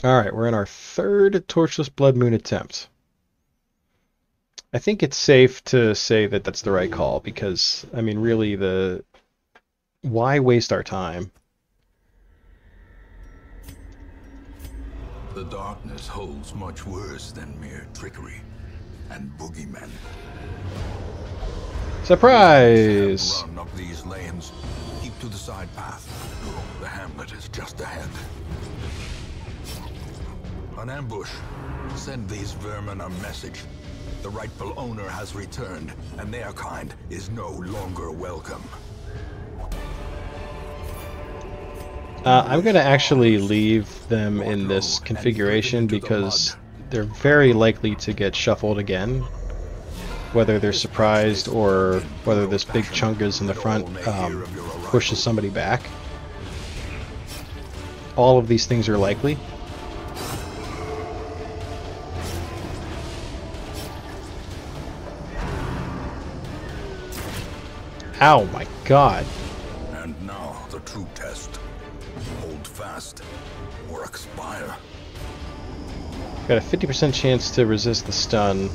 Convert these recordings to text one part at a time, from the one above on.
Alright, we're in our third Torchless Bloodmoon attempt. I think it's safe to say that that's the right call, because, I mean, really, why waste our time? The darkness holds much worse than mere trickery and boogeymen. Surprise! Run up these lanes. Keep to the side path. The hamlet is just ahead. An ambush. Send these vermin a message. The rightful owner has returned, and their kind is no longer welcome. I'm going to actually leave them in this configuration because they're very likely to get shuffled again. Whether they're surprised or whether this big chungus in the front pushes somebody back. All of these things are likely. Ow, my God. And now the true test. Hold fast or expire. Got a 50% chance to resist the stun.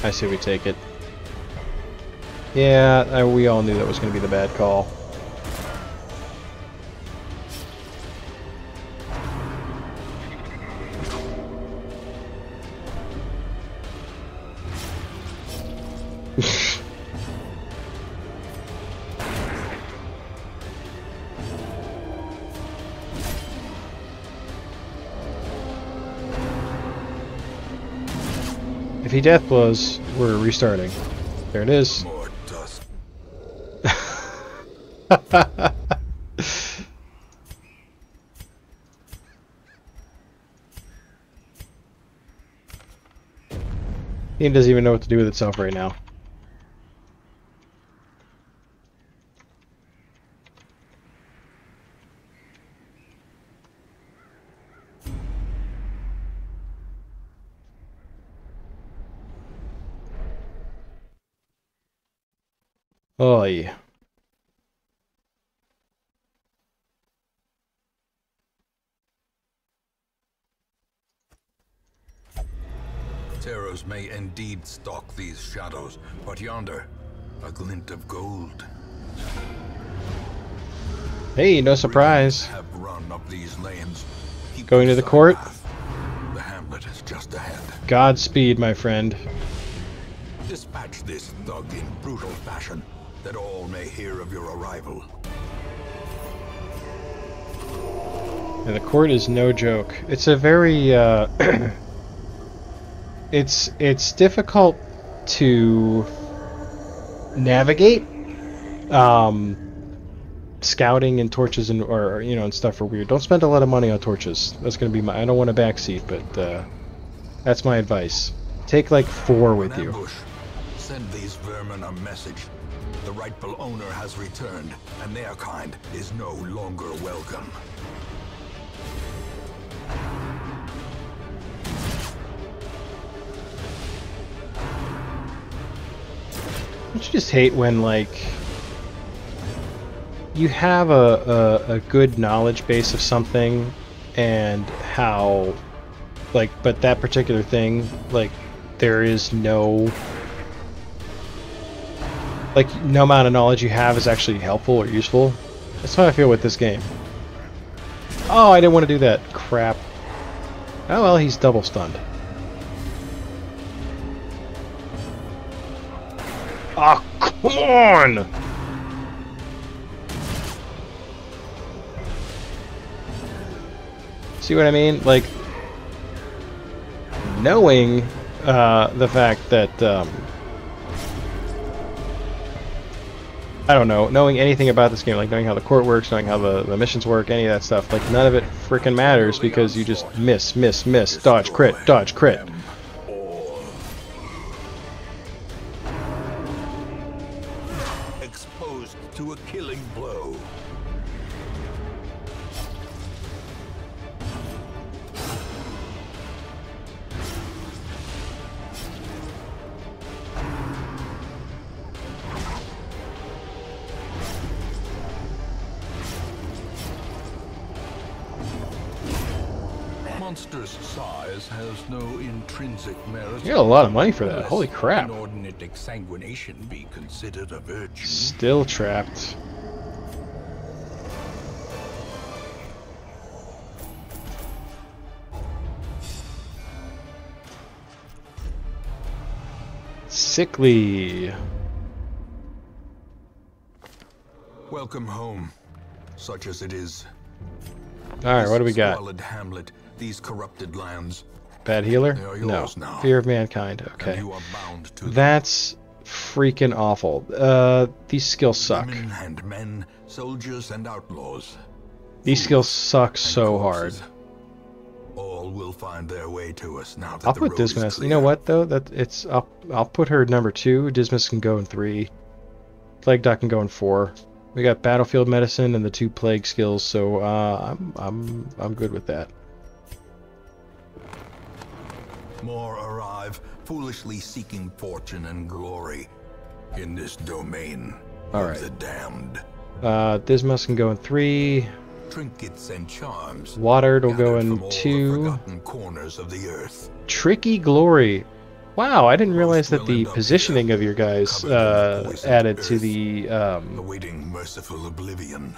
I say we take it. Yeah, we all knew that was going to be the bad call. If he death blows, we're restarting. There it is. More dust. It doesn't even know what to do with itself right now. Oh yeah. Terrors may indeed stalk these shadows, but yonder, a glint of gold. Hey, no surprise. Have run up these lanes. Keep Going to the court. path. The hamlet is just ahead. Godspeed, my friend. Dispatch this thug in brutal fashion, that all may hear of your arrival. And the court is no joke. It's a very it's difficult to navigate. Scouting and torches and or you know and stuff are weird. Don't spend a lot of money on torches. That's gonna be my. I don't want a backseat, but that's my advice. Take like 4 with you. Ambush. Send these vermin a message. The rightful owner has returned, and their kind is no longer welcome. Don't you just hate when like you have a good knowledge base of something and how like but that particular thing like there is no amount of knowledge you have is actually helpful or useful. That's how I feel with this game. Oh, I didn't want to do that. Crap. Oh well, he's double stunned. Ah, oh, come on! See what I mean? Like, knowing the fact that, I don't know, knowing anything about this game, like knowing how the court works, knowing how the missions work, any of that stuff, like none of it freaking matters because you just miss, dodge, crit, dodge, crit. Exposed to a killing blow. monster's size has no intrinsic merit. You got a lot of money for that. Holy crap. Inordinate exsanguination be considered a virtue. Still trapped. Sickly. Welcome home, such as it is. Alright, what do we got? Squalid hamlet, these corrupted lands. Bad healer? They are No. yours now. Fear of mankind. And Okay. you are bound to That's freaking awful. These skills suck. women and men, soldiers and outlaws. These skills suck so hard. Corpses. All will find their way to us now that I'll the put road is Dismas. You clear. know what though? I'll put her number 2. Dismas can go in 3. Plague Dot can go in 4. We got battlefield medicine and the 2 plague skills, so I'm good with that. More arrive, foolishly seeking fortune and glory in this domain All of right. the damned. Dismas can go in 3. Trinkets and charms. Watered will go gathered in from all the 2. forgotten corners of the earth. Tricky Glory. Wow, I didn't realize that will the end up positioning here, of your guys covered in poisoned added to earth, the awaiting merciful oblivion.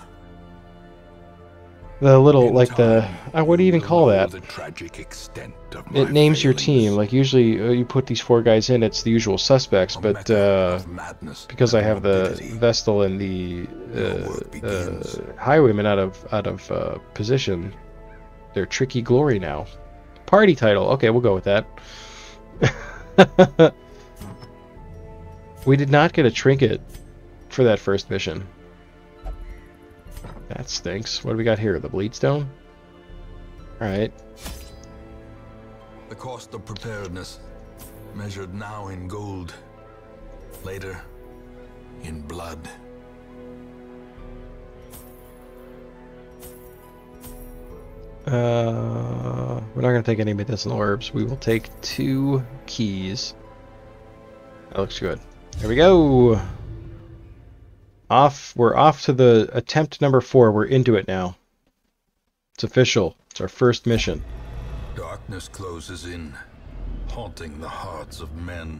little In like the time, what do you even will call know that? The tragic extent of It my names your failings. team. Like usually you put these 4 guys in, it's the usual suspects, A but mecca of madness because I and have the morbidity. Vestal and the Your work begins. Highwayman out of position, they're Tricky Glory now. Party title. Okay, we'll go with that. We did not get a trinket for that first mission. That stinks. What do we got here? The Bleedstone? Alright. The cost of preparedness, measured now in gold, later in blood. We're not going to take any medicinal herbs. We will take 2 keys. That looks good. There we go. We're off to the attempt number 4. We're into it now. It's official. It's our first mission. Darkness closes in, haunting the hearts of men.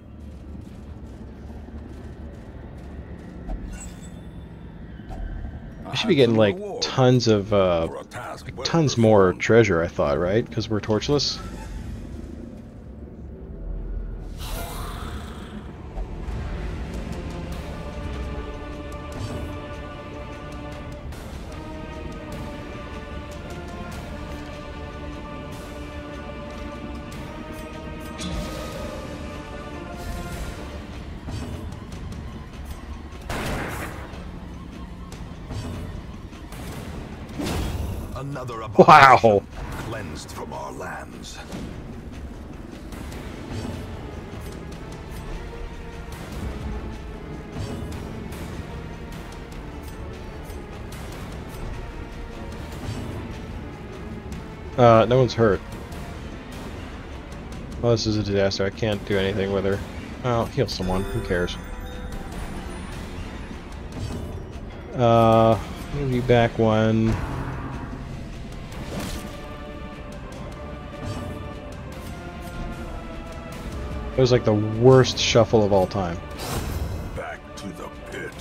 We should be getting like tons of tons more treasure, I thought, right? Because we're torchless. Another Wow. abomination cleansed from our lands. No one's hurt. Well, this is a disaster. I can't do anything with her. Oh, heal someone. Who cares? Move you back 1. It was like the worst shuffle of all time. Back to the pit.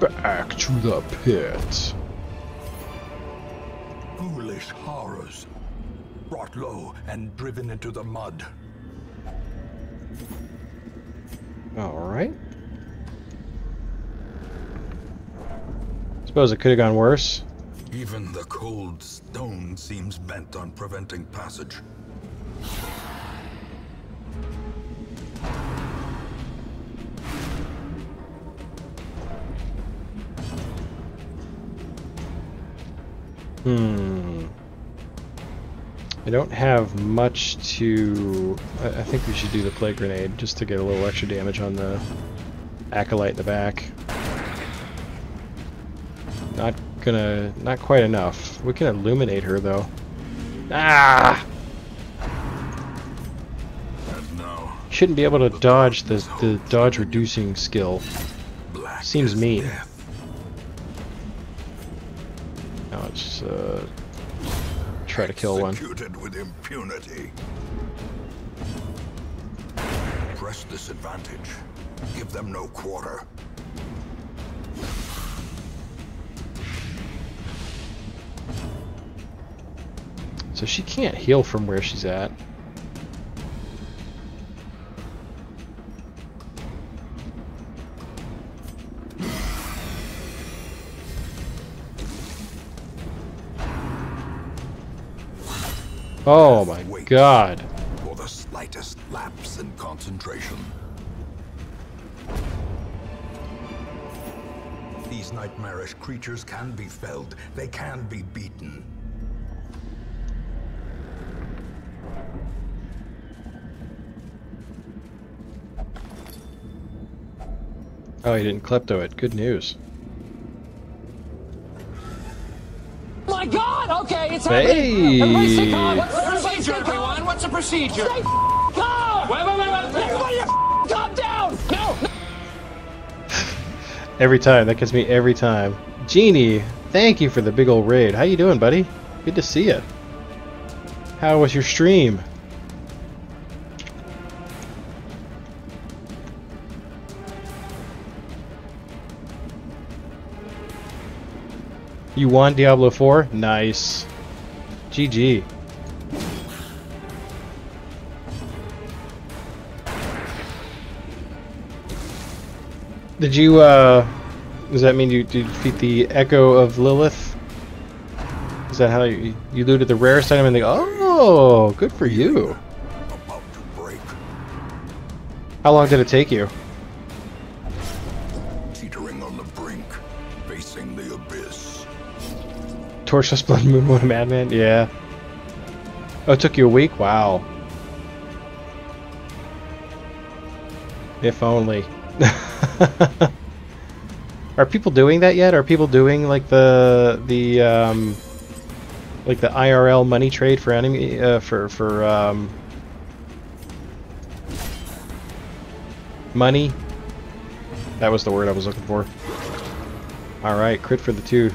Back to the pit. Foolish horrors. Brought low and driven into the mud. Alright. Suppose it could have gone worse. Even the cold stone seems bent on preventing passage. I don't have much to... I think we should do the Plague Grenade just to get a little extra damage on the Acolyte in the back. Not quite enough. We can illuminate her though. Ah! And now, Shouldn't be able to dodge the dodge reducing skill. black Seems as mean. death. Now let's try to kill one. Executed with impunity. Press this advantage. Give them no quarter. So she can't heal from where she's at. Oh my god. For the slightest lapse in concentration. These nightmarish creatures can be felled. They can be beaten. Oh, he didn't klepto it. Good news. My God! Okay, it's Hey! happening. Everybody stay calm. What's the procedure, everyone? What's the procedure? Stay calm! Wait! Everybody, calm down! No! Every time. That gets me every time. Genie, thank you for the big old raid. How you doing, buddy? Good to see you. How was your stream? You won Diablo 4? Nice. GG. Did you, does that mean you defeat the Echo of Lilith? Is that how you looted the rarest item in the... Oh, good for you. About to break. How long did it take you? Teetering on the brink. Facing the abyss. Torchless Bloodmoon, what a madman? Yeah. Oh, it took you a week? Wow. If only. Are people doing that yet? Are people doing like the IRL money trade for enemy money? That was the word I was looking for. All right, crit for the 2.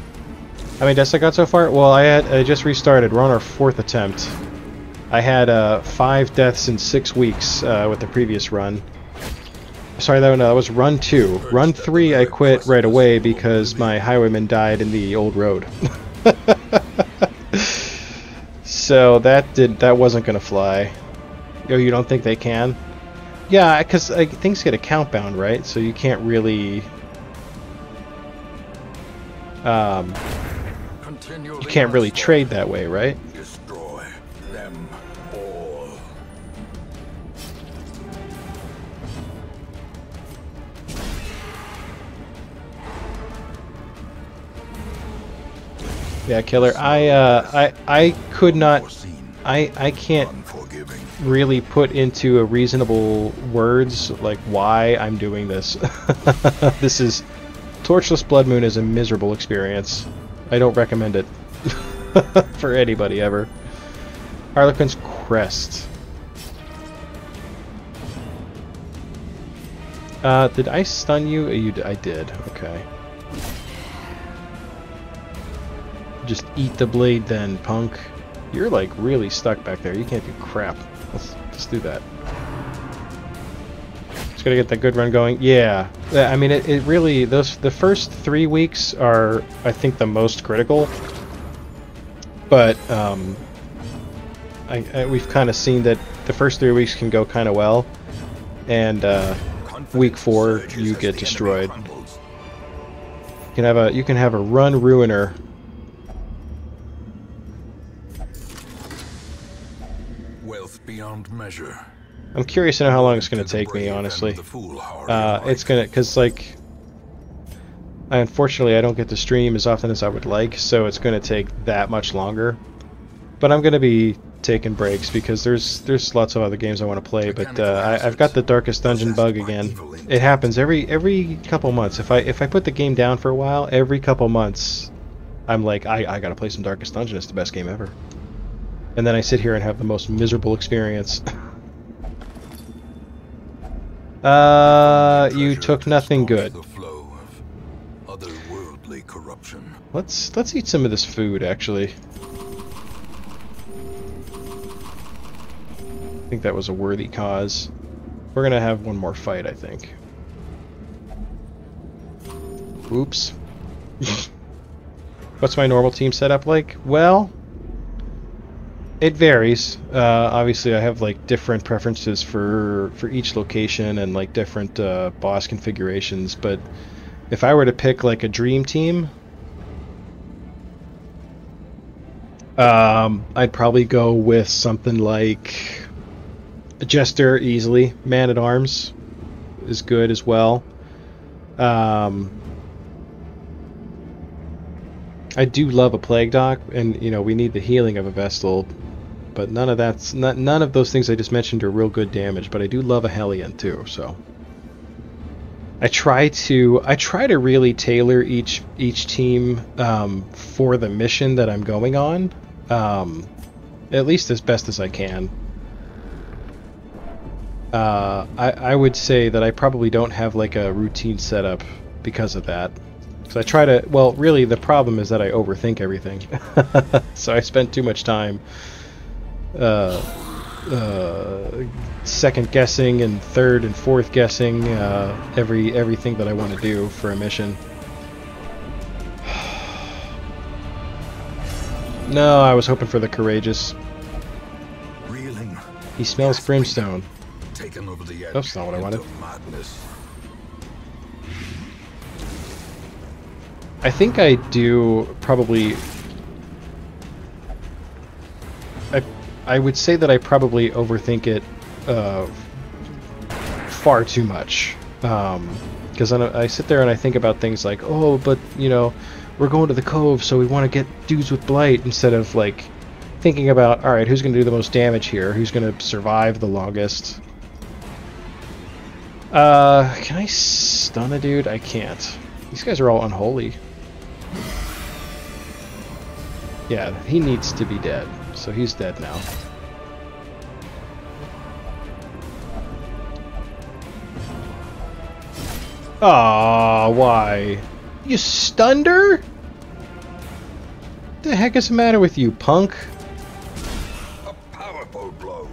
How many deaths I got so far? Well, I just restarted. We're on our 4th attempt. I had 5 deaths in 6 weeks with the previous run. Sorry, no, that was run 2. Run 3 I quit right away because my highwayman died in the old road. So that wasn't gonna fly. Oh, you don't think they can? Yeah, because things get account bound, right? So you can't really you can't really trade that way, right? Destroy them all. Yeah, killer. I could not. I can't really put into a reasonable words like why I'm doing this. This is Torchless Bloodmoon is a miserable experience. I don't recommend it for anybody ever. Harlequin's Crest. Did I stun you? I did. Okay. Just eat the blade then, punk. You're like really stuck back there. You can't do crap. Let's do that. Just gotta get that good run going. Yeah. I mean, it really... the first 3 weeks are, I think, the most critical. But, we've kind of seen that the first 3 weeks can go kind of well. And, week 4, you get destroyed. You can have a run ruiner. Beyond measure. I'm curious to know how long it's going to take me, honestly. It's going to, because, like, unfortunately I don't get to stream as often as I would like, so it's going to take that much longer. But I'm going to be taking breaks because there's lots of other games I want to play, but I've got the Darkest Dungeon bug again. It happens every couple months. If I put the game down for a while, every couple months I'm like, I got to play some Darkest Dungeon. It's the best game ever. And then I sit here and have the most miserable experience. You took nothing good. Otherworldly corruption. Let's eat some of this food, actually. I think that was a worthy cause. We're gonna have one more fight, I think. Oops. What's my normal team setup like? Well, it varies. Obviously, I have like different preferences for each location and like different boss configurations. But if I were to pick like a dream team, I'd probably go with something like a Jester easily. Man at Arms is good as well. I do love a Plague Doc, and you know we need the healing of a Vestal, but none of those things I just mentioned are real good damage. But I do love a Hellion too, so I try to really tailor each team for the mission that I'm going on, at least as best as I can. I would say that I probably don't have like a routine setup because of that. So I try to, well, really the problem is that I overthink everything. So I spend too much time second guessing and third and fourth guessing everything that I want to do for a mission. No, I was hoping for the Courageous. Reeling, He smells brimstone. taken over the edge. That's not what I wanted. into madness. I think I do probably... I would say that I probably overthink it far too much. Because I sit there and I think about things like, oh, but, you know, we're going to the Cove, so we want to get dudes with Blight, instead of, like, thinking about, alright, who's going to do the most damage here? Who's going to survive the longest? Can I stun a dude? I can't. These guys are all unholy. Yeah, he needs to be dead. So he's dead now. Aw, why? You stunned her? The heck is the matter with you, punk? A powerful blow.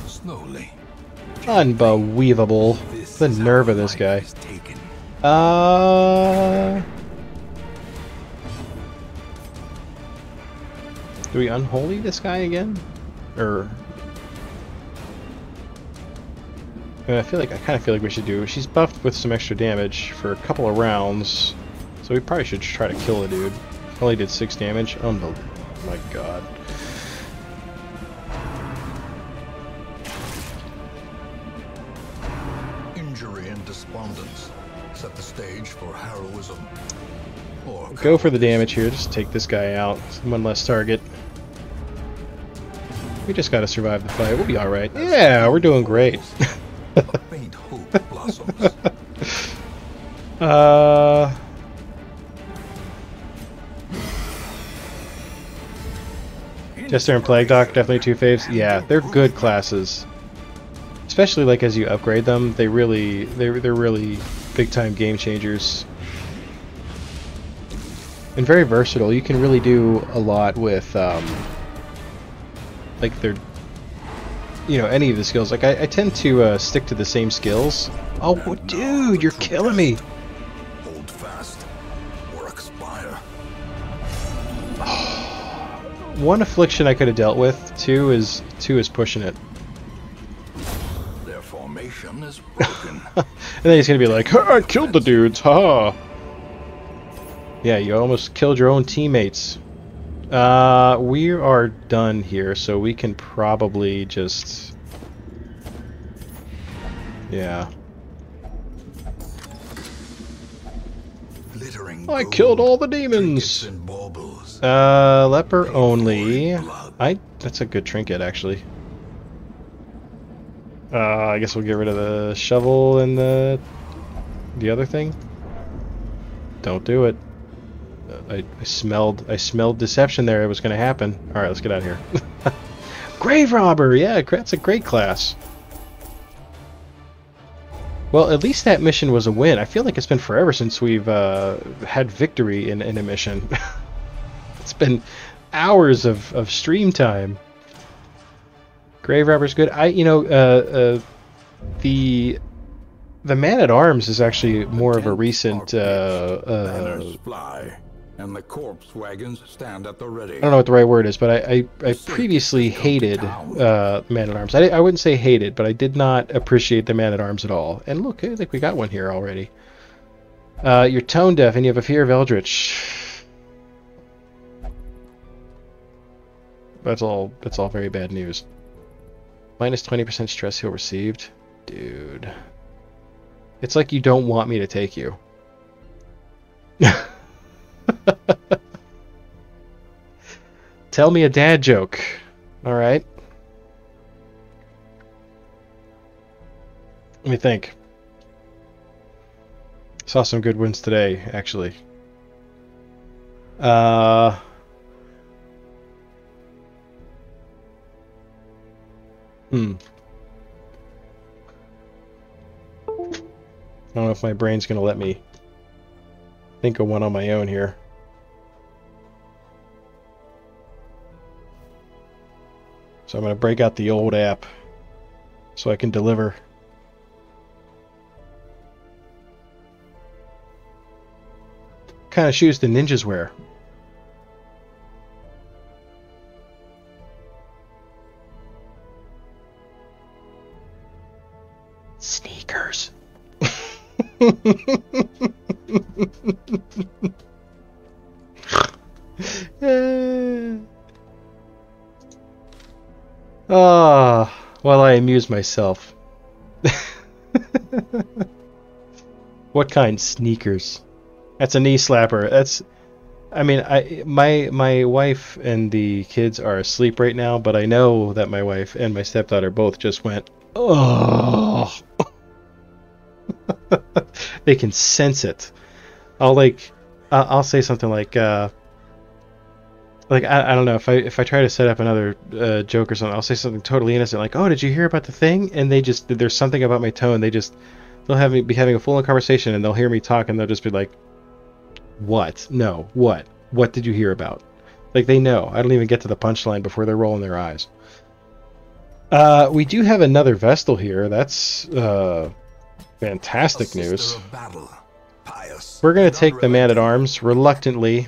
Slowly. Unbelievable. The nerve of this guy. Do we unholy this guy again? Or... I kind of feel like we should do... She's buffed with some extra damage for a couple of rounds. So we probably should try to kill a dude. Only did 6 damage. Oh my god. Injury and despondence set the stage for heroism. Or Go for the damage here. Just take this guy out. One less target. We just gotta survive the fight. We'll be alright. Yeah, we're doing great. a faint hope blossoms. Jester and Plague Doc, definitely 2 faves. Yeah, they're good classes. Especially like as you upgrade them, they're really big time game changers. And very versatile. You can really do a lot with like their, you know, any of the skills. Like I tend to stick to the same skills. Oh, dude, you're killing me. Hold fast or expire. One affliction I could have dealt with. Two is pushing it. Their formation is broken. And then he's gonna be like, I killed the dudes, ha! Yeah, you almost killed your own teammates. We are done here, so we can probably just... Yeah. Glittering I gold, killed all the trinkets demons! and baubles. Leper only. That's a good trinket, actually. I guess we'll get rid of the shovel and the other thing. Don't do it. I smelled deception there. It was going to happen. All right, let's get out of here. Grave Robber, yeah, that's a great class. Well, at least that mission was a win. I feel like it's been forever since we've had victory in a mission. It's been hours of stream time. Grave Robber's good. The Man at Arms is actually more of a recent. Banners fly, and the corpse wagons stand at the ready. I don't know what the right word is, but I previously hated Man at Arms. I wouldn't say hated, but I did not appreciate the Man at Arms at all. And look, I think we got one here already. You're tone deaf and you have a fear of Eldritch. That's all very bad news. Minus 20% stress heal received. Dude. It's like you don't want me to take you. Tell me a dad joke. Alright. Let me think. Saw some good ones today, actually. I don't know if my brain's going to let me think of one on my own here. So I'm going to break out the old app so I can deliver. What kind of shoes do ninjas wear? Sneakers. Well, I amuse myself. What kind? Sneakers. That's a knee slapper. That's, I mean, my wife and the kids are asleep right now, but I know that my wife and my stepdaughter both just went, oh. They can sense it. I'll say something like I don't know, if I try to set up another joke or something, I'll say something totally innocent like, oh, did you hear about the thing? And they just, there's something about my tone, they'll be having a full-on conversation and they'll hear me talk and they'll just be like, what? No, what did you hear about? Like, they know. I don't even get to the punchline before they're rolling their eyes. We do have another Vestal here. That's fantastic news. We're gonna take the Man at Arms reluctantly.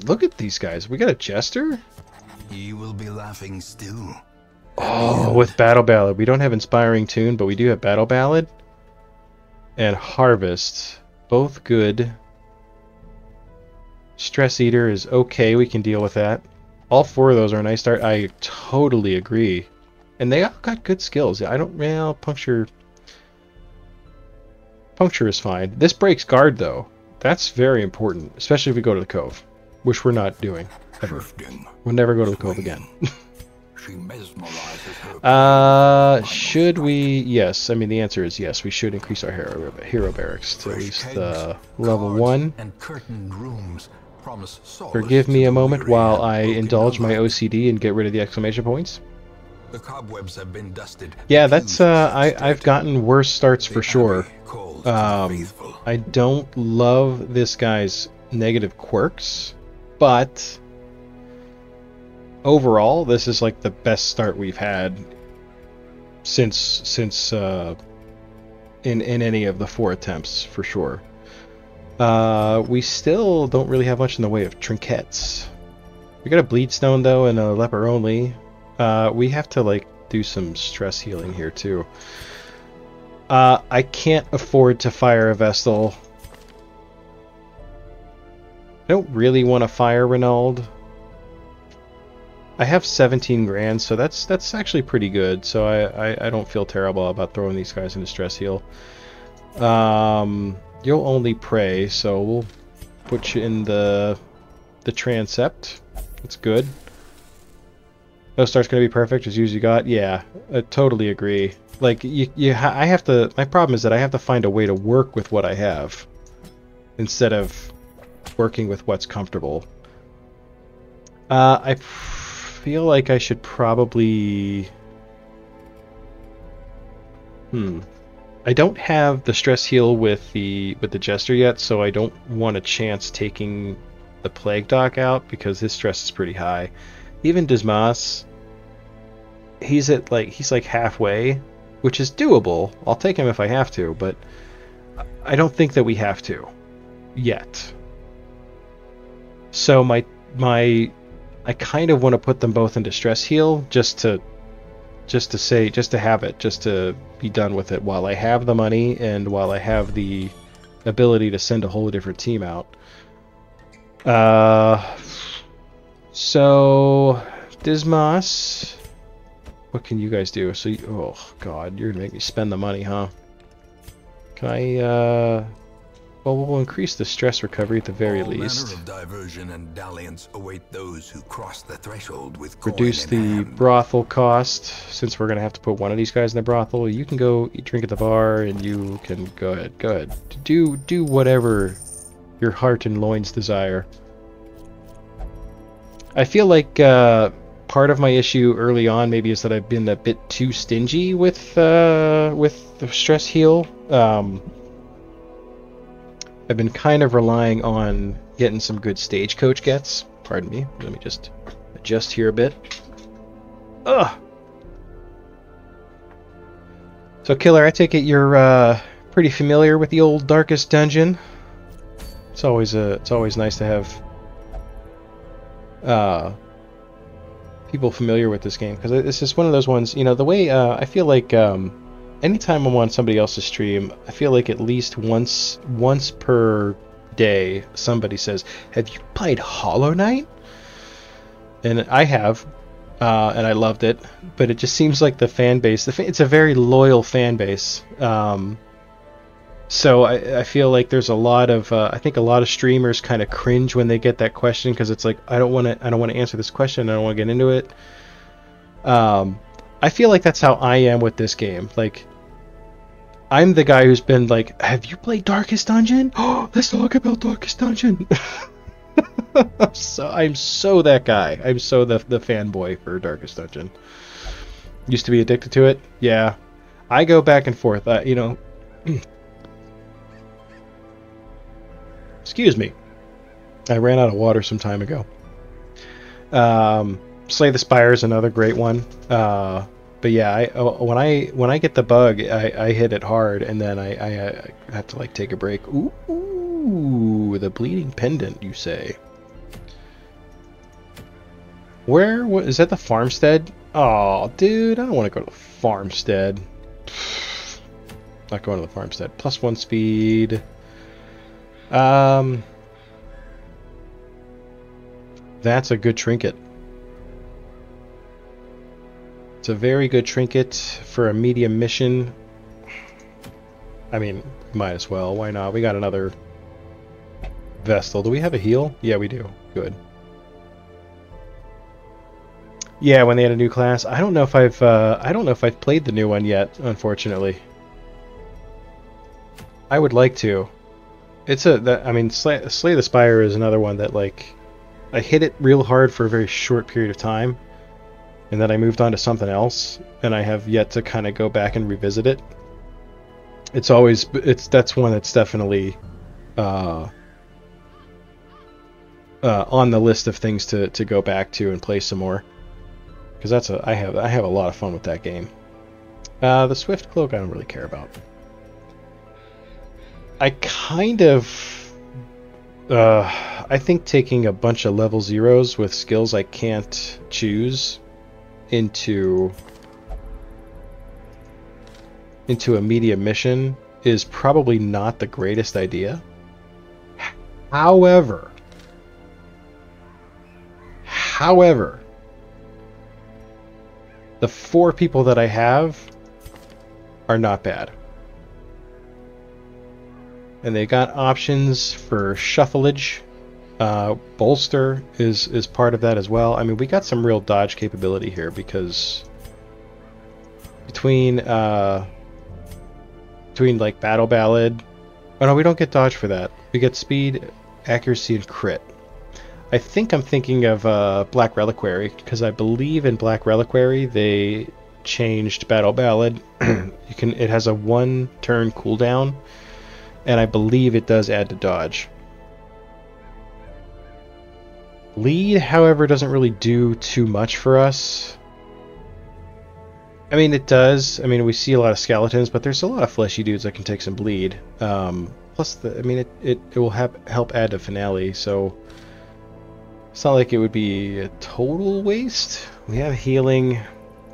Look at these guys. We got a Jester? He will be laughing still. Oh, with Battle Ballad. We don't have Inspiring Tune, but we do have Battle Ballad and Harvest. Both good. Stress Eater is okay. We can deal with that. All four of those are a nice start. I totally agree. And they all got good skills. I don't... Well, Puncture... Puncture is fine. This breaks guard, though. That's very important, especially if we go to the Cove, which we're not doing ever. We'll never go to the Cove again. Should we? Yes. I mean, the answer is yes. We should increase our hero barracks to at least level 1. Forgive me a moment while I indulge my OCD and get rid of the exclamation points. The cobwebs have been dusted. Yeah, that's I've gotten worse starts for sure. I don't love this guy's negative quirks, but overall, this is like the best start we've had since in any of the 4 attempts for sure. We still don't really have much in the way of trinkets. We got a bleed stone though and a leper only. We have to like do some stress healing here too. I can't afford to fire a Vestal. I don't really want to fire Renauld. I have 17 grand, so that's actually pretty good. So I don't feel terrible about throwing these guys into stress heal. You'll only pray, so we'll put you in the transept. That's good. No start's gonna be perfect. Just use you got. Yeah, I totally agree. Like I have to. My problem is that I have to find a way to work with what I have instead of working with what's comfortable. I feel like I should probably. I don't have the stress heal with the Jester yet, so I don't want a chance taking the Plague Doc out because his stress is pretty high. Even Dismas, he's like halfway, which is doable. I'll take him if I have to, but I don't think that we have to yet. So I kind of want to put them both into stress heal just to have it, just to be done with it while I have the money and while I have the ability to send a whole different team out. So Dismas, what can you guys do? So oh god, you're gonna make me spend the money, huh? Can I well, we'll increase the stress recovery at the very least. All manner of diversion and dalliance await those who cross the threshold with coin Reduce in the hand. brothel cost, since we're gonna have to put one of these guys in the brothel. You can go eat, drink at the bar, and you can go ahead. Do whatever your heart and loins desire. I feel like part of my issue early on maybe is that I've been a bit too stingy with the stress heal. I've been kind of relying on getting some good stagecoach gets. Pardon me. Let me just adjust here a bit. Ugh. So, Killer, I take it you're pretty familiar with the old Darkest Dungeon. It's always nice to have people familiar with this game, because this is one of those ones. You know, the way I feel like. Anytime I'm on somebody else's stream, I feel like at least once per day somebody says, "Have you played Hollow Knight?" And I have, and I loved it. But it just seems like the fan base, it's a very loyal fan base. So I feel like there's a lot of, I think a lot of streamers kind of cringe when they get that question, because it's like, I don't want to answer this question. I don't want to get into it. I feel like that's how I am with this game. Like, I'm the guy who's been like, "Have you played Darkest Dungeon? Oh, let's talk about Darkest Dungeon." I'm so that guy. I'm so the fanboy for Darkest Dungeon. Used to be addicted to it. Yeah, I go back and forth. You know, excuse me. I ran out of water some time ago. Slay the Spire is another great one. But yeah, when I get the bug, I hit it hard, and then I have to like take a break. Ooh, the Bleeding Pendant, you say? What is that? The farmstead? Oh, dude, I don't want to go to the farmstead. Not going to the farmstead. +1 speed. That's a good trinket. It's a very good trinket for a medium mission. I mean, might as well. Why not? We got another Vestal. Do we have a heal? Yeah, we do. Good. Yeah, when they had a new class. I don't know if I've played the new one yet, unfortunately. I would like to. I mean, Slay the Spire is another one that, like, I hit it real hard for a very short period of time, and then I moved on to something else, and I have yet to kind of go back and revisit it. That's one that's definitely on the list of things to go back to and play some more, because I have a lot of fun with that game. The Swift Cloak I don't really care about. I kind of I think taking a bunch of level 0s with skills I can't choose into a medium mission is probably not the greatest idea. However, the 4 people that I have are not bad. And they got options for shuffleage. Bolster is part of that as well. I mean, we got some real dodge capability here, because between like Battle Ballad, oh no, we don't get dodge for that. We get speed, accuracy, and crit. I think I'm thinking of Black Reliquary, because I believe in Black Reliquary they changed Battle Ballad. It has a 1-turn cooldown, and I believe it does add to dodge. Bleed, however, doesn't really do too much for us. I mean, it does. I mean, we see a lot of skeletons, but there's a lot of fleshy dudes that can take some bleed. Plus, I mean, it will help add to finale, so it's not like it would be a total waste. We have healing.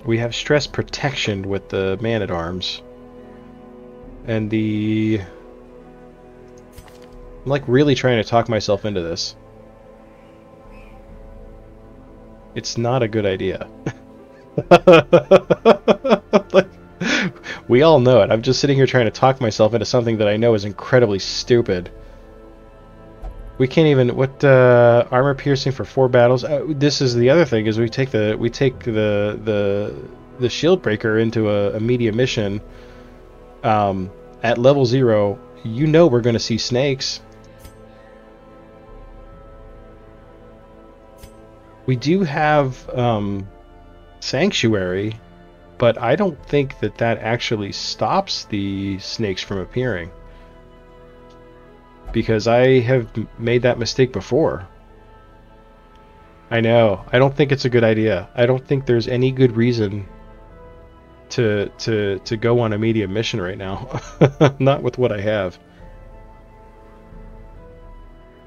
We have stress protection with the man-at-arms. And the... I'm like really trying to talk myself into this. It's not a good idea. Like, we all know it. I'm just sitting here trying to talk myself into something that I know is incredibly stupid. We can't even... What, armor piercing for 4 battles? This is the other thing, is we take the shield breaker into a medium mission. At level 0, you know we're going to see snakes. We do have Sanctuary, but I don't think that actually stops the snakes from appearing. Because I have made that mistake before. I know. I don't think it's a good idea. I don't think there's any good reason to go on a medium mission right now. Not with what I have.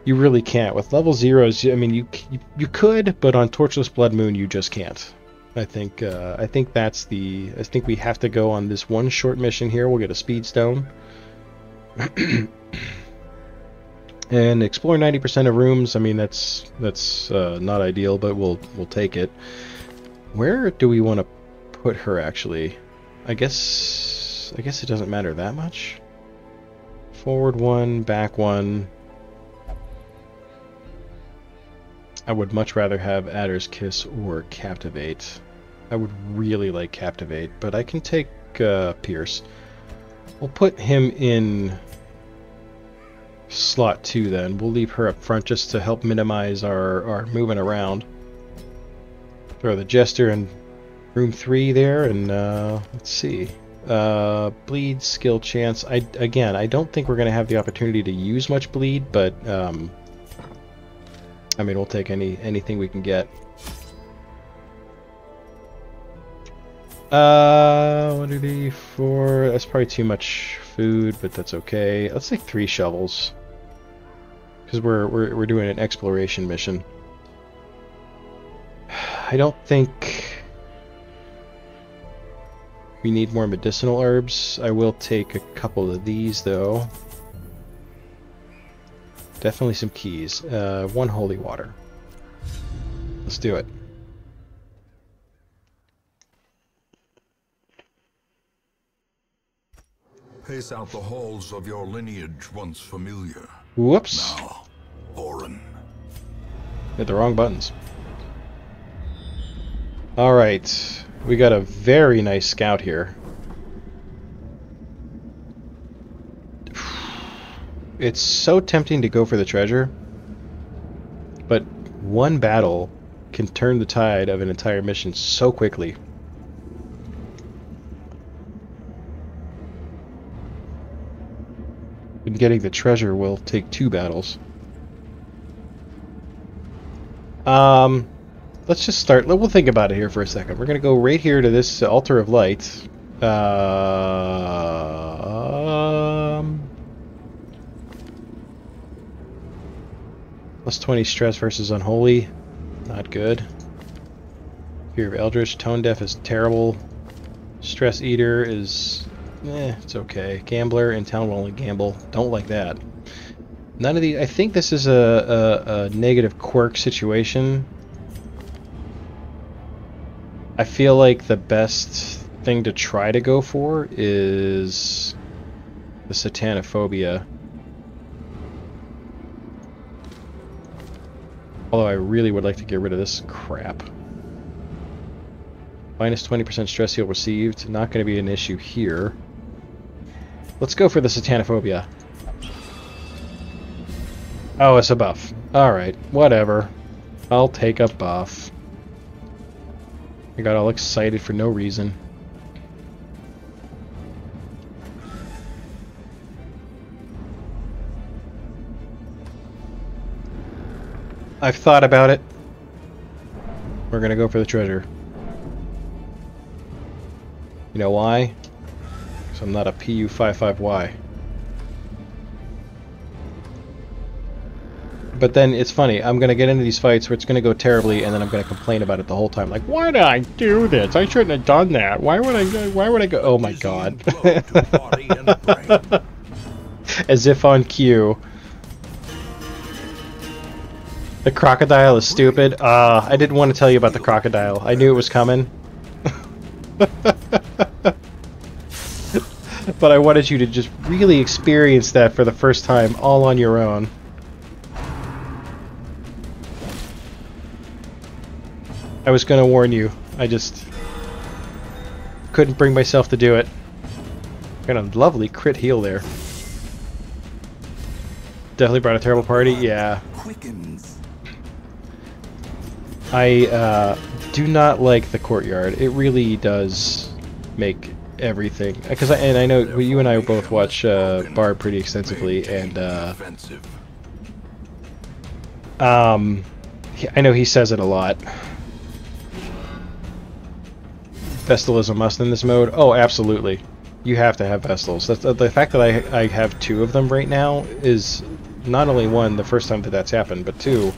You really can't. With level 0s, I mean, you could, but on Torchless Bloodmoon you just can't. I think that's the... I think we have to go on this one short mission here. We'll get a speed stone. And explore 90% of rooms. I mean, that's not ideal, but we'll take it. Where do we want to put her, actually? I guess it doesn't matter that much. Forward 1, back 1. I would much rather have Adder's Kiss or Captivate. I would really like Captivate, but I can take Pierce. We'll put him in slot 2 then. We'll leave her up front just to help minimize our moving around. Throw the Jester in room 3 there, and let's see. Bleed, skill chance. I don't think we're going to have the opportunity to use much bleed, but I mean, we'll take anything we can get. 1, 2, 3, 4. That's probably too much food, but that's okay. Let's take 3 shovels, because we're doing an exploration mission. I don't think we need more medicinal herbs. I will take a couple of these though. Definitely some keys. 1 holy water. Let's do it. Pace out the halls of your lineage once familiar. Whoops. Now, foreign. Hit the wrong buttons. Alright. We got a very nice scout here. It's so tempting to go for the treasure, but one battle can turn the tide of an entire mission so quickly. And getting the treasure will take 2 battles. Let's just start. We'll think about it here for a second. We're going to go right here to this altar of light. Plus 20 stress versus unholy. Not good. Fear of Eldritch. Tone Deaf is terrible. Stress Eater is... it's okay. Gambler and Town will only gamble. Don't like that. None of these... I think this is a negative quirk situation. I feel like the best thing to try to go for is the Satanophobia. Although I really would like to get rid of this crap. Minus 20% stress heal received. Not going to be an issue here. Let's go for the Satanophobia. Oh, it's a buff. Alright, whatever. I'll take a buff. I got all excited for no reason. I've thought about it. We're gonna go for the treasure. You know why? Because I'm not a PU55Y. But then it's funny, I'm gonna get into these fights where it's gonna go terribly, and then I'm gonna complain about it the whole time. Like, why did I do this? I shouldn't have done that. Why would I go? Oh my god. As if on cue. The crocodile is stupid. I didn't want to tell you about the crocodile. I knew it was coming. But I wanted you to just really experience that for the first time, all on your own. I was gonna warn you. I just couldn't bring myself to do it. Got a lovely crit heal there. Definitely brought a terrible party. Yeah. I do not like the courtyard. It really does make everything. Because I know you and I both watch Barb pretty extensively, and I know he says it a lot. Vestal is a must in this mode. Oh, absolutely. You have to have Vestals. That's, the fact that I have 2 of them right now is not only one, the first time that that's happened, but 2,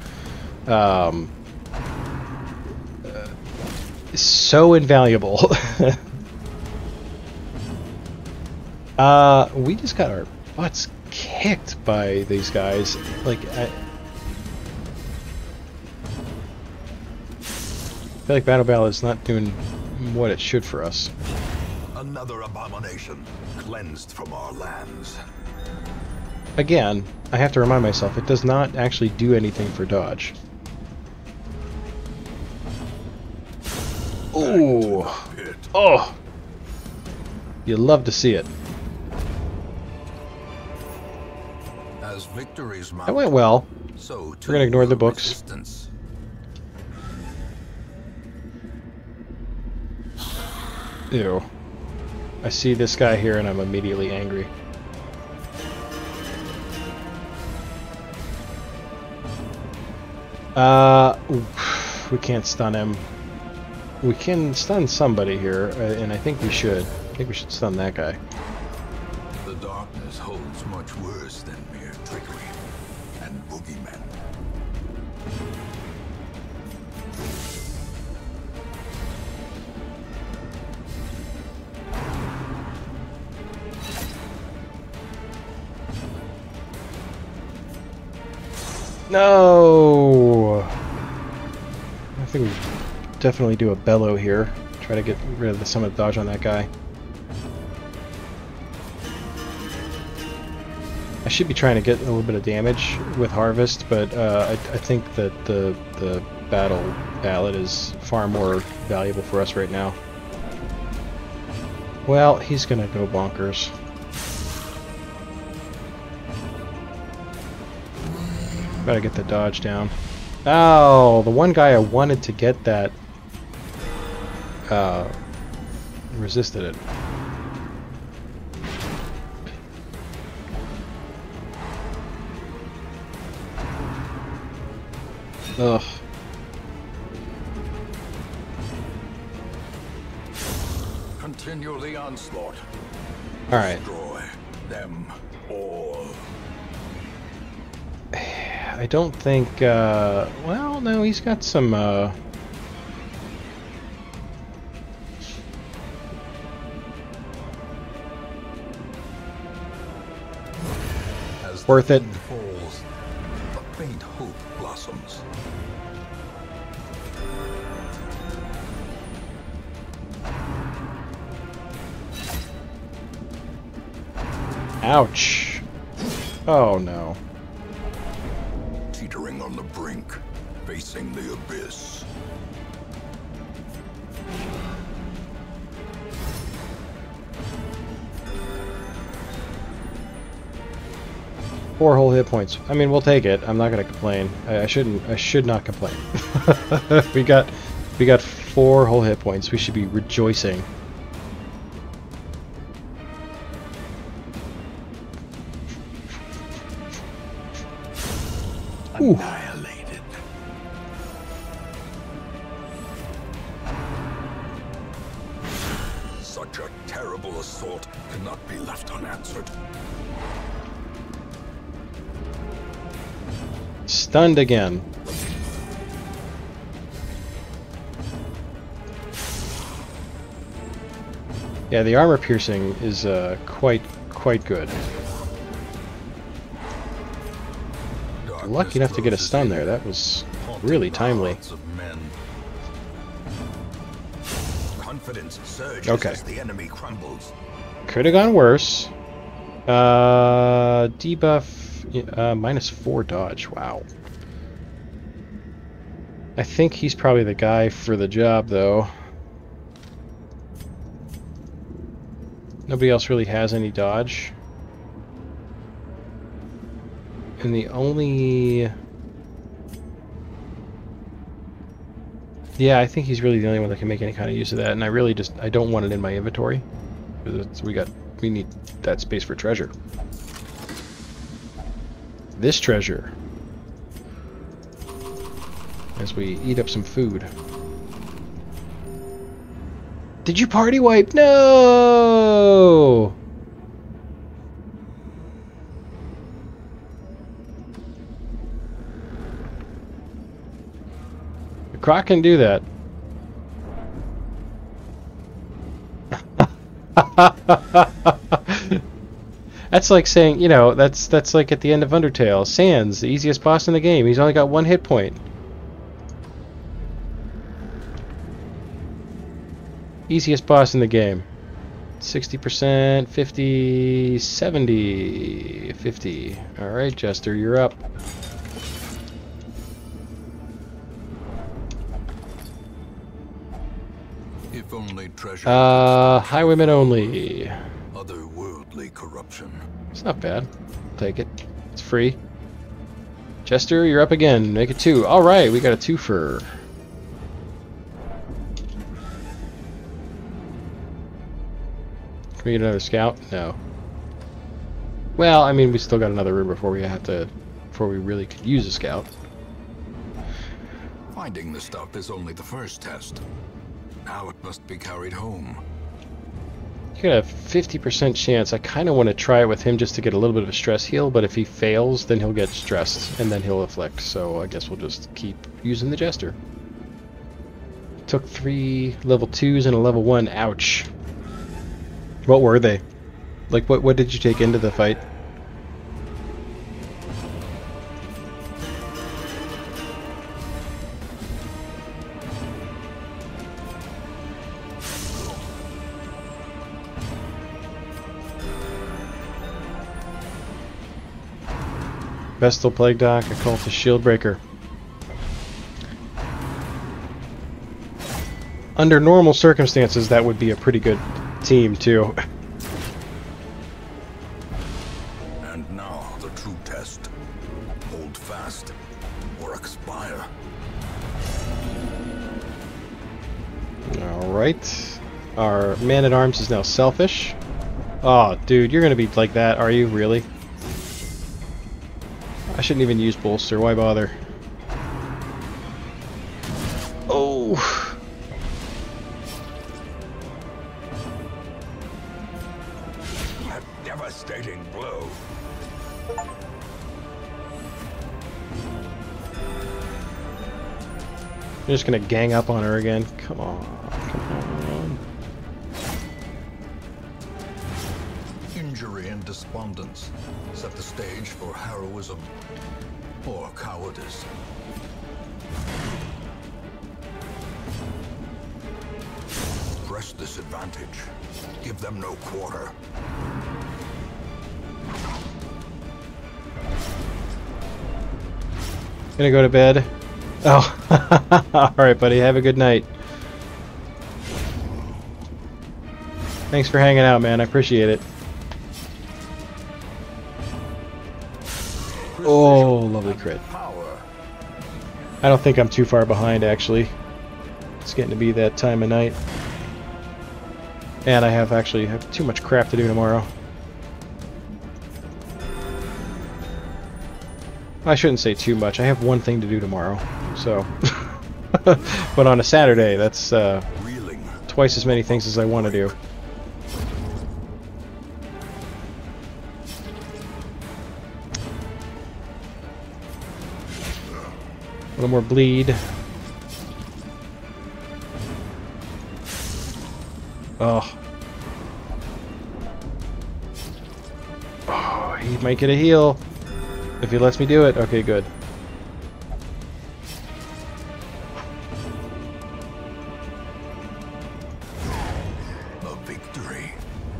so invaluable. We just got our butts kicked by these guys. Like, I feel like Battle Ballad is not doing what it should for us. Another abomination cleansed from our lands. Again, I have to remind myself, it does not actually do anything for dodge. Ooh. Oh! You love to see it. As victories mount, That went well. so We're gonna ignore the books. resistance. Ew. I see this guy here and I'm immediately angry. We can't stun him. We can stun somebody here, and I think we should. I think we should stun that guy. The darkness holds much worse than mere trickery and boogeymen. No! I think we definitely do a bellow here. Try to get rid of the summit dodge on that guy. I should be trying to get a little bit of damage with Harvest, but I think that the Battle Ballad is far more valuable for us right now. Well, he's gonna go bonkers. Gotta get the dodge down. Oh, the one guy I wanted to get that resisted it. Ugh. Continue the onslaught. All right. Destroy them all. I don't think, well, no, he's got some, As worth the it. wind falls, a faint hope blossoms. Ouch. Oh, no. Teetering on the brink, facing the abyss. Four whole hit points. I mean, we'll take it. I'm not gonna complain. I should not complain. we got 4 whole hit points. We should be rejoicing. Ooh. Annihilated. stunned again. Yeah, the armor piercing is quite good. Lucky enough to get a stun there. That was really timely. Confidence surges Okay. as the enemy crumbles. Could have gone worse. Debuff -4 dodge. Wow. I think he's probably the guy for the job, though. Nobody else really has any dodge. And the only... Yeah, I think he's really the only one that can make any kind of use of that, and I really just... I don't want it in my inventory. We need that space for treasure. This treasure. As we eat up some food. Did you party wipe? No! The croc can do that. That's like saying, you know, that's like at the end of Undertale. Sans, the easiest boss in the game. He's only got 1 hit point. Easiest boss in the game. 60%, 50, 70, 50. Alright, Jester, you're up. If only treasure. Highwaymen only. Otherworldly corruption. It's not bad. I'll take it. It's free. Jester, you're up again. Make it 2. Alright, we got a 2-fer. Can we get another scout? No. Well, I mean, we still got another room before we really could use a scout. Finding the stuff is only the first test. Now it must be carried home. You got a 50% chance. I kind of want to try it with him just to get a little bit of a stress heal, but if he fails, then he'll get stressed, and then he'll afflict. So I guess we'll just keep using the Jester. Took 3 level 2s and a level 1. Ouch. What were they? Like, what did you take into the fight? Vestal Plague Doc, Occultist Shieldbreaker. Under normal circumstances, that would be a pretty good team, too. And now the true test. Hold fast or expire. Alright. Our man-at-arms is now selfish. Oh, dude, you're gonna be like that, are you? Really? I shouldn't even use bolster. Why bother? Oh! A devastating blow. You're just gonna gang up on her again? Come on. Come on. Injury and despondence set the stage for heroism or cowardice. Press this advantage. Give them no quarter. Gonna go to bed. Oh, alright, buddy. Have a good night. Thanks for hanging out, man. I appreciate it. Oh, lovely crit. I don't think I'm too far behind, actually. It's getting to be that time of night. And I have too much crap to do tomorrow. I shouldn't say too much. I have one thing to do tomorrow, so. But on a Saturday, that's twice as many things as I want to do. little more bleed. Oh. Oh, he might get a heal. If he lets me do it. Okay, good. A victory.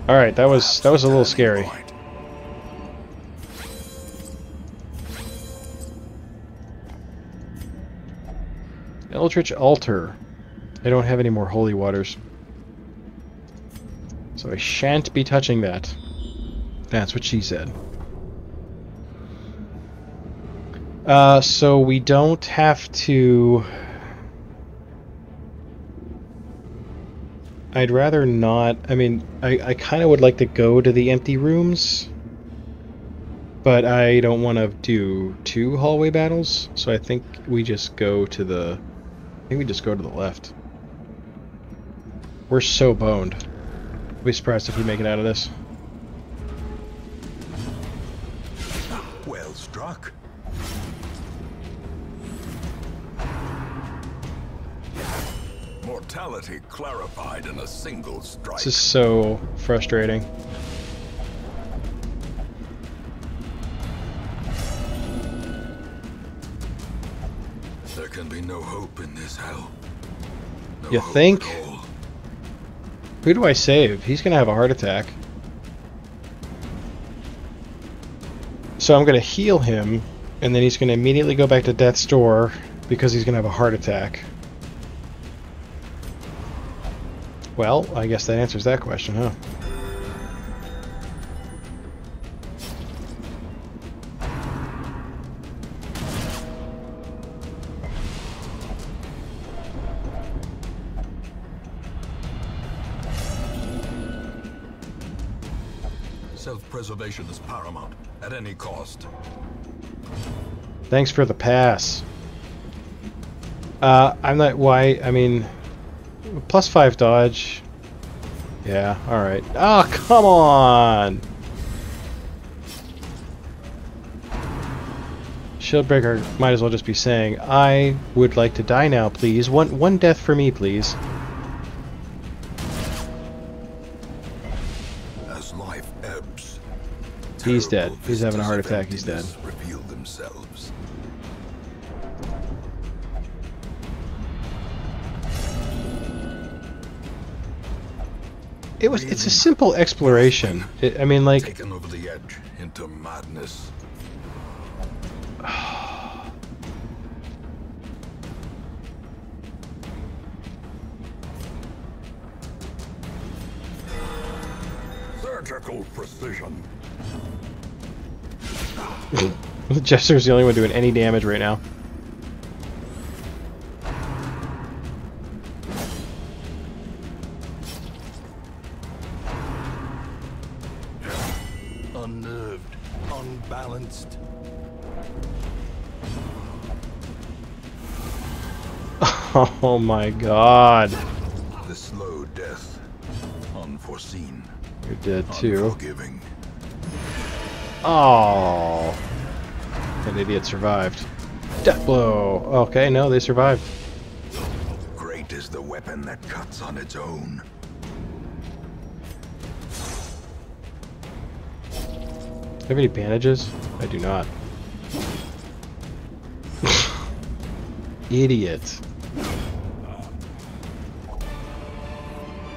Alright, that was a little scary. Eldritch Altar. I don't have any more holy waters. So I shan't be touching that. That's what she said. So we don't have to... I'd rather not... I mean, I kind of would like to go to the empty rooms, but I don't want to do 2 hallway battles, so I think we just go to the... I think we just go to the left. We're so boned. I'll be surprised if we make it out of this. Well struck. Mortality clarified in a single strike. This is so frustrating. There can be no hope in this hell. No You hope think? at all. Who do I save? He's gonna have a heart attack. So I'm gonna heal him, and then he's gonna immediately go back to death's door because he's gonna have a heart attack. Well, I guess that answers that question, huh? Self-preservation is paramount at any cost. Thanks for the pass. I'm not... Why? I mean... +5 dodge. Yeah, alright. Oh, come on! Shieldbreaker might as well just be saying, I would like to die now, please. One death for me, please. As life ebbs, He's dead. terrible He's having a heart vistas of attack. He's dead. emptiness reveal themselves. It's a simple exploration. I mean, like... Taken over the edge into madness. Surgical precision. Jester's the only one doing any damage right now. Unnerved, unbalanced. Oh my god. The slow death. Unforeseen. You're dead too. Unforgiving. Oh. That idiot survived. Death blow. Okay, no, they survived. Great is the weapon that cuts on its own. Do I have any bandages? I do not. Idiot.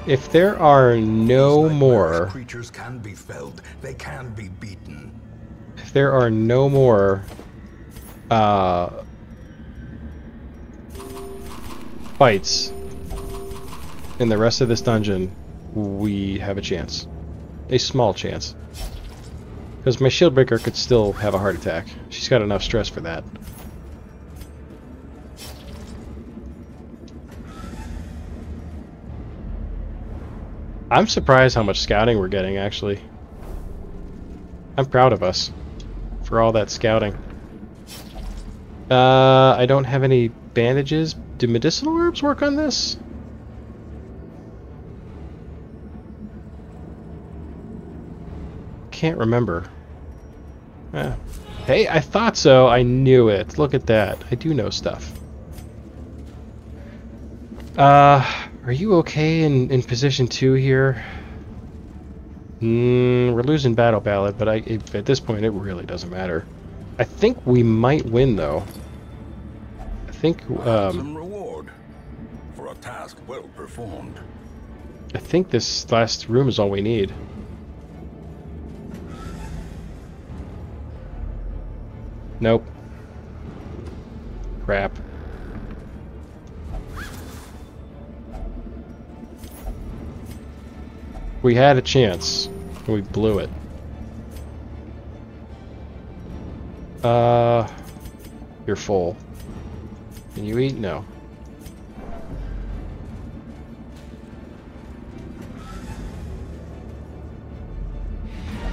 If there are no These more... nightmarish creatures can be felled. They can be beaten. If there are no more... fights in the rest of this dungeon, we have a chance. A small chance. Because my Shieldbreaker could still have a heart attack. She's got enough stress for that. I'm surprised how much scouting we're getting, actually. I'm proud of us for all that scouting. I don't have any bandages. Do medicinal herbs work on this? Can't remember. Hey, I thought so. I knew it. Look at that. I do know stuff. Are you okay in position 2 here? We're losing Battle Ballad, but at this point it really doesn't matter. I think we might win, though. I think, Some reward for a task well performed. I think this last room is all we need. Nope. Crap. We had a chance. We blew it. You're full. Can you eat? No.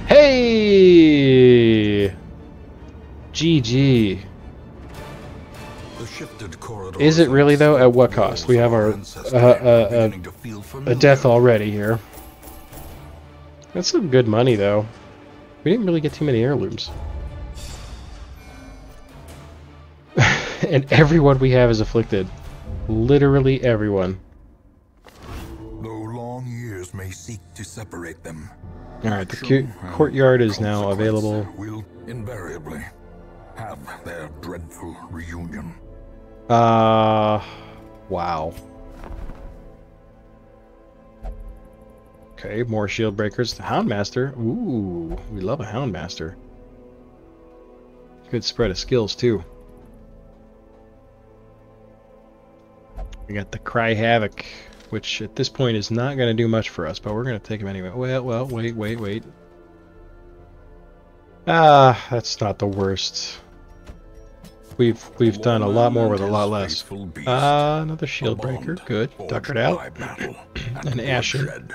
Hey! GG. The shifted corridors Is it really though? At what cost? We have our a death already here. That's some good money though. We didn't really get too many heirlooms. And everyone we have is afflicted. Literally everyone. Though long years may seek to separate them. Alright, the courtyard is now available. Will invariably have their dreadful reunion. Wow. Okay, more shield breakers. The Houndmaster. Ooh, we love a Houndmaster. Good spread of skills too. We got the Cry Havoc, which at this point is not going to do much for us, but we're going to take him anyway. Well, wait. That's not the worst. We've done a lot more with a lot less. Another shield breaker. Good. Duckered out. An Ashen.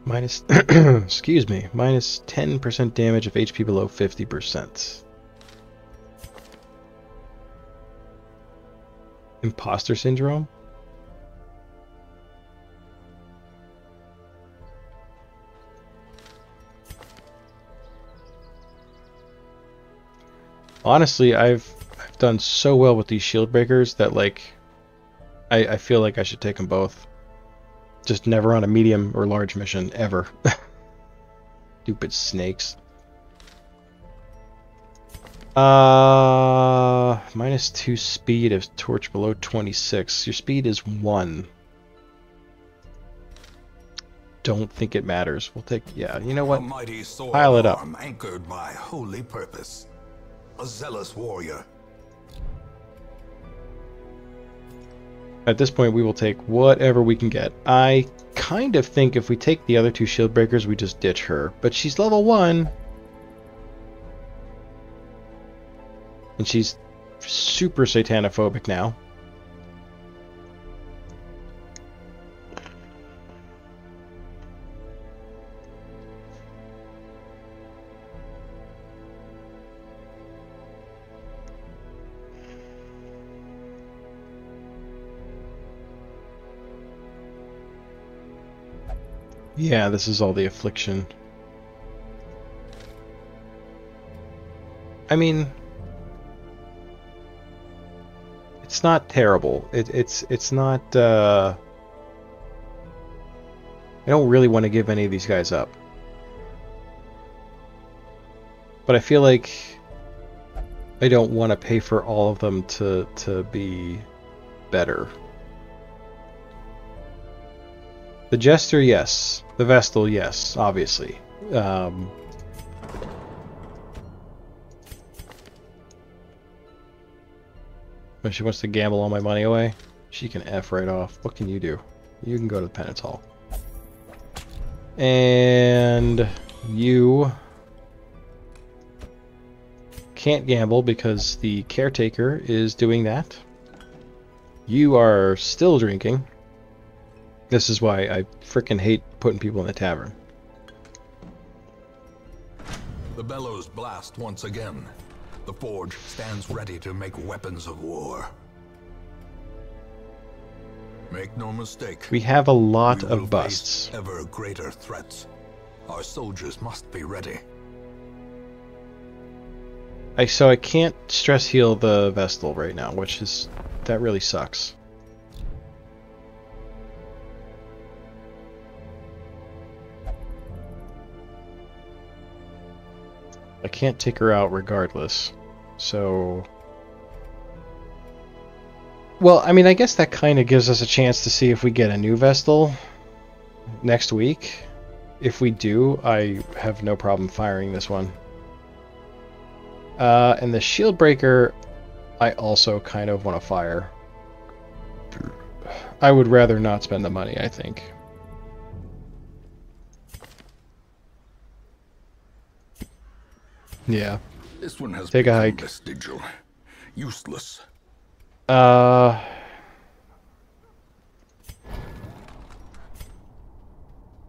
Minus, excuse me, minus 10% damage if HP below 50%. Imposter syndrome? Honestly, I've done so well with these shield breakers that like I feel like I should take them both. Just never on a medium or large mission ever. Stupid snakes. Minus 2 speed if torch below 26. Your speed is 1. Don't think it matters. We'll take, yeah, you know what? Pile it up. Anchored by holy purpose. A zealous warrior. At this point, we will take whatever we can get. I kind of think if we take the other 2 shield breakers, we just ditch her. But she's level 1. And she's super satanophobic now. Yeah, this is all the affliction. I mean, it's not terrible. It's not. I don't really want to give any of these guys up, but I feel like I don't want to pay for all of them to be better. The Jester, yes. The Vestal, yes, obviously. But she wants to gamble all my money away. She can F right off. What can you do? You can go to the Penance Hall. And you can't gamble because the Caretaker is doing that. You are still drinking. This is why I frickin' hate putting people in the tavern. The bellows blast once again. The forge stands ready to make weapons of war. Make no mistake. We have a lot we will of busts. face ever greater threats. Our soldiers must be ready. So I can't stress heal the Vestal right now, which is... that really sucks. I can't take her out regardless. So... well, I mean, I guess that kind of gives us a chance to see if we get a new Vestal next week. If we do, I have no problem firing this one. And the Shield Breaker, I also kind of want to fire. I would rather not spend the money, I think. Yeah. This one has take a become hike. vestigial. Useless.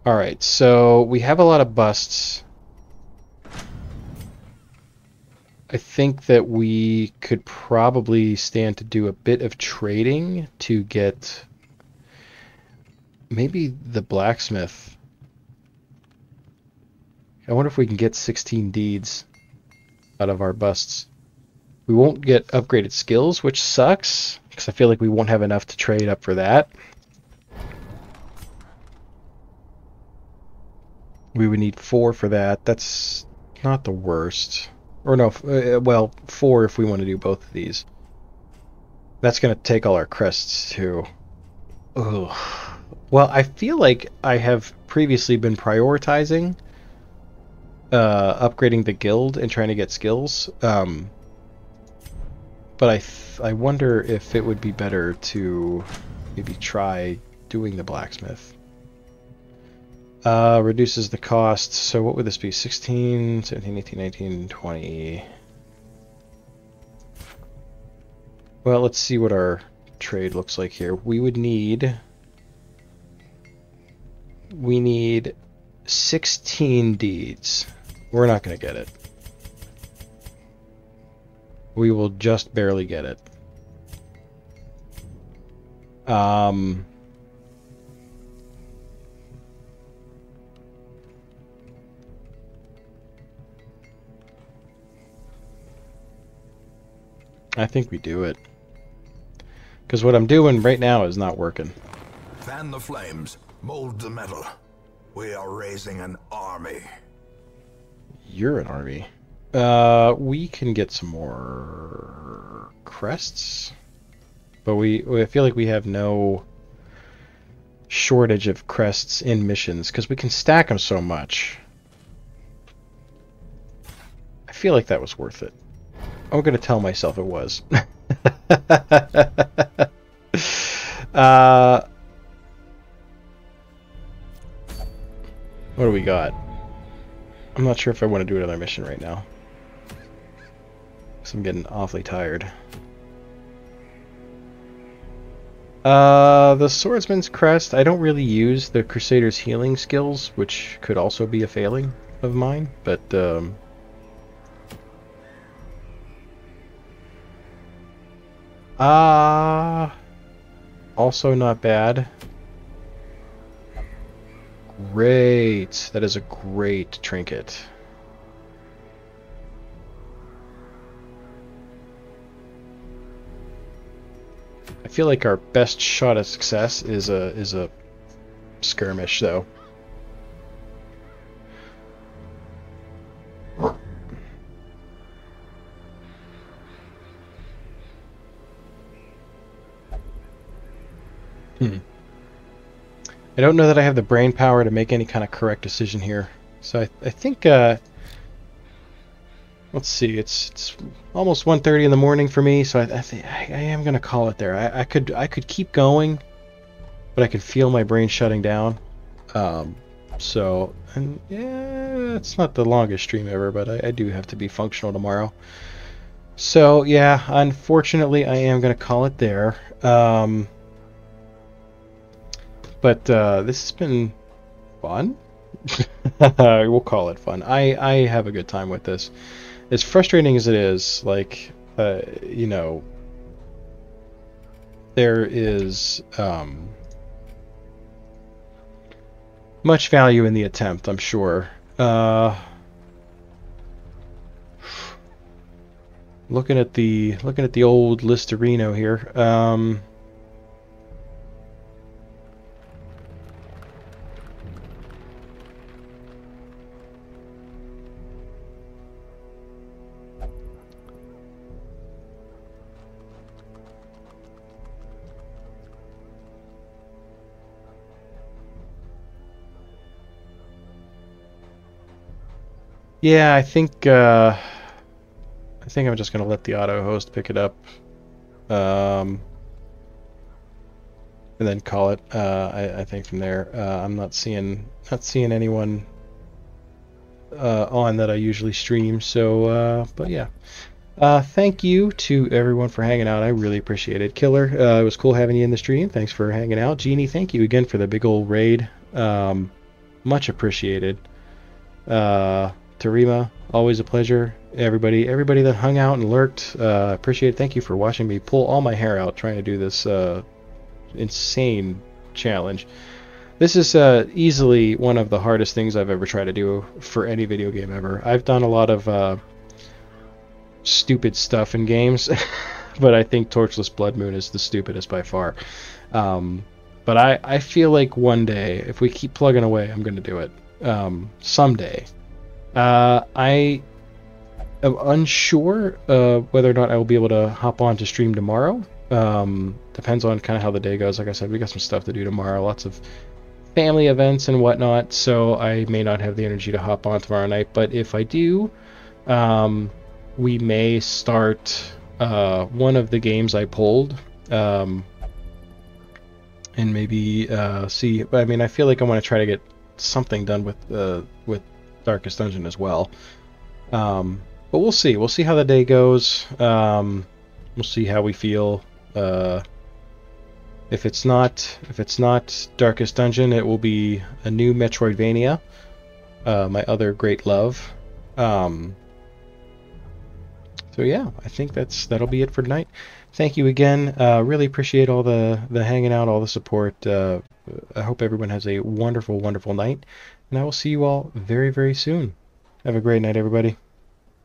Alright, so we have a lot of busts. I think that we could probably stand to do a bit of trading to get maybe the blacksmith. I wonder if we can get 16 deeds out of our busts. We won't get upgraded skills, which sucks, because I feel like we won't have enough to trade up for that. We would need 4 for that. That's not the worst. Or no, well, 4 if we want to do both of these. That's going to take all our crests too. Ugh. Well, I feel like I have previously been prioritizing upgrading the guild and trying to get skills. But I wonder if it would be better to maybe try doing the blacksmith. Reduces the cost. So what would this be? 16, 17, 18, 19, 20. Well, let's see what our trade looks like here. We need 16 deeds. We're not going to get it. We will just barely get it. I think we do it. Because what I'm doing right now is not working. Fan the flames. Mold the metal. We are raising an army. You're an army. We can get some more crests. But I feel like we have no shortage of crests in missions, because we can stack them so much. I feel like that was worth it. I'm going to tell myself it was. What do we got? I'm not sure if I want to do another mission right now, because I'm getting awfully tired. The Swordsman's Crest, I don't really use the Crusader's healing skills, which could also be a failing of mine, but also not bad. Great. That is a great trinket. I feel like our best shot at success is a skirmish, though. I don't know that I have the brain power to make any kind of correct decision here. So I think, let's see, it's almost 1:30 in the morning for me, so I think I am going to call it there. I could keep going, but I could feel my brain shutting down. And yeah, it's not the longest stream ever, but I do have to be functional tomorrow. So yeah, unfortunately I am going to call it there. But this has been fun. We'll call it fun. I have a good time with this. As frustrating as it is, like, you know, there is much value in the attempt, I'm sure. Looking at the old Listerino here. Yeah, I think I'm just gonna let the auto host pick it up, and then call it. I think from there, I'm not seeing anyone on that I usually stream. So, but yeah. Thank you to everyone for hanging out. I really appreciate it. Killer, it was cool having you in the stream. Thanks for hanging out. Jeannie, thank you again for the big old raid. Much appreciated. Tarima, always a pleasure. Everybody that hung out and lurked, appreciate it. Thank you for watching me pull all my hair out trying to do this insane challenge. This is easily one of the hardest things I've ever tried to do for any video game ever. I've done a lot of stupid stuff in games, but I think Torchless Bloodmoon is the stupidest by far. But I feel like one day, if we keep plugging away, I'm going to do it. Someday. I am unsure whether or not I will be able to hop on to stream tomorrow. Depends on kind of how the day goes. Like I said, we got some stuff to do tomorrow, lots of family events and whatnot, so I may not have the energy to hop on tomorrow night. But if I do, we may start one of the games I pulled, and maybe see. I mean, I feel like I want to try to get something done with Darkest Dungeon as well. But we'll see. We'll see how the day goes. We'll see how we feel. If it's not Darkest Dungeon, it will be a new Metroidvania. My other great love. So yeah, I think that'll be it for tonight. Thank you again. Really appreciate all the hanging out, all the support. I hope everyone has a wonderful, wonderful night, and I will see you all very, very soon. Have a great night, everybody.